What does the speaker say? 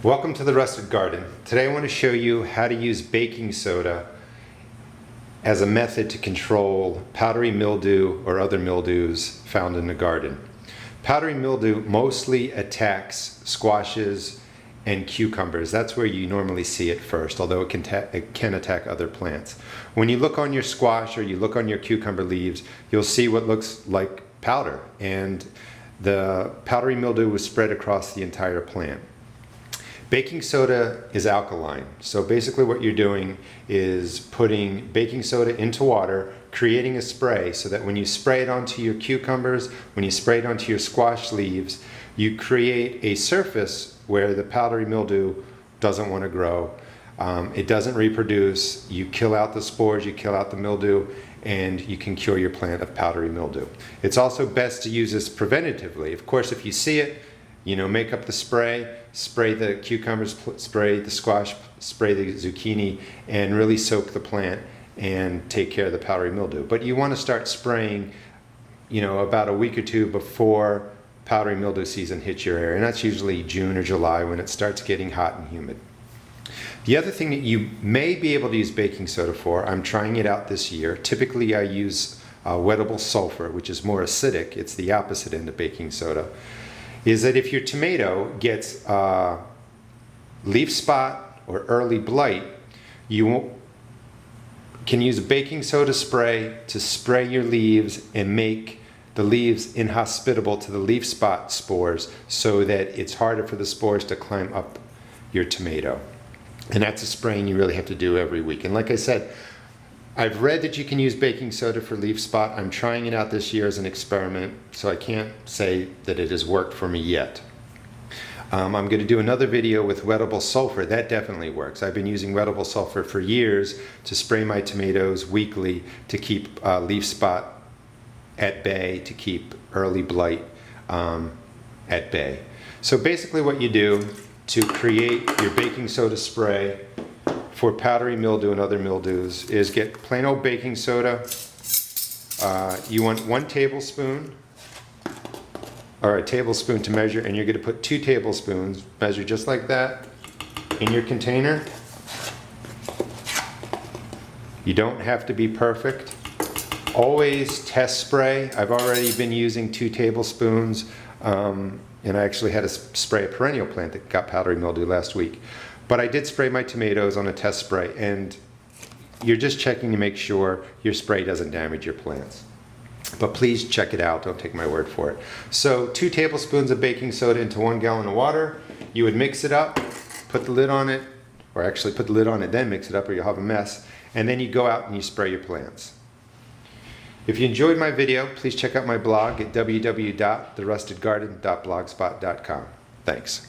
Welcome to the Rusted Garden. Today I want to show you how to use baking soda as a method to control powdery mildew or other mildews found in the garden. Powdery mildew mostly attacks squashes and cucumbers. That's where you normally see it first, although it can attack other plants. When you look on your squash or you look on your cucumber leaves, you'll see what looks like powder, and the powdery mildew was spread across the entire plant. Baking soda is alkaline, so basically what you're doing is putting baking soda into water, creating a spray so that when you spray it onto your cucumbers, when you spray it onto your squash leaves, you create a surface where the powdery mildew doesn't want to grow. It doesn't reproduce. You kill out the spores, you kill out the mildew, and you can cure your plant of powdery mildew. It's also best to use this preventatively. Of course, if you see it, make up the spray, spray the cucumbers, spray the squash, spray the zucchini, and really soak the plant and take care of the powdery mildew. But you want to start spraying, about a week or two before powdery mildew season hits your area, and that's usually June or July when it starts getting hot and humid. The other thing that you may be able to use baking soda for, I'm trying it out this year. Typically I use wettable sulfur, which is more acidic. It's the opposite end of baking soda. Is that if your tomato gets leaf spot or early blight, you can use a baking soda spray to spray your leaves and make the leaves inhospitable to the leaf spot spores so that it's harder for the spores to climb up your tomato. And that's a spraying you really have to do every week. And like I said, I've read that you can use baking soda for leaf spot. I'm trying it out this year as an experiment, so I can't say that it has worked for me yet. I'm going to do another video with wettable sulfur. That definitely works. I've been using wettable sulfur for years to spray my tomatoes weekly to keep leaf spot at bay, to keep early blight at bay. So basically what you do to create your baking soda spray for powdery mildew and other mildews is get plain old baking soda. You want 1 tablespoon, or a tablespoon to measure, and you're going to put 2 tablespoons, measure just like that, in your container. You don't have to be perfect. Always test spray. I've already been using 2 tablespoons, and I actually had to spray a perennial plant that got powdery mildew last week. But I did spray my tomatoes on a test spray, and you're just checking to make sure your spray doesn't damage your plants. But please check it out, don't take my word for it. So 2 tablespoons of baking soda into 1 gallon of water. You would mix it up, put the lid on it, or actually put the lid on it, then mix it up or you'll have a mess. And then you go out and you spray your plants. If you enjoyed my video, please check out my blog at www.therustedgarden.blogspot.com. Thanks.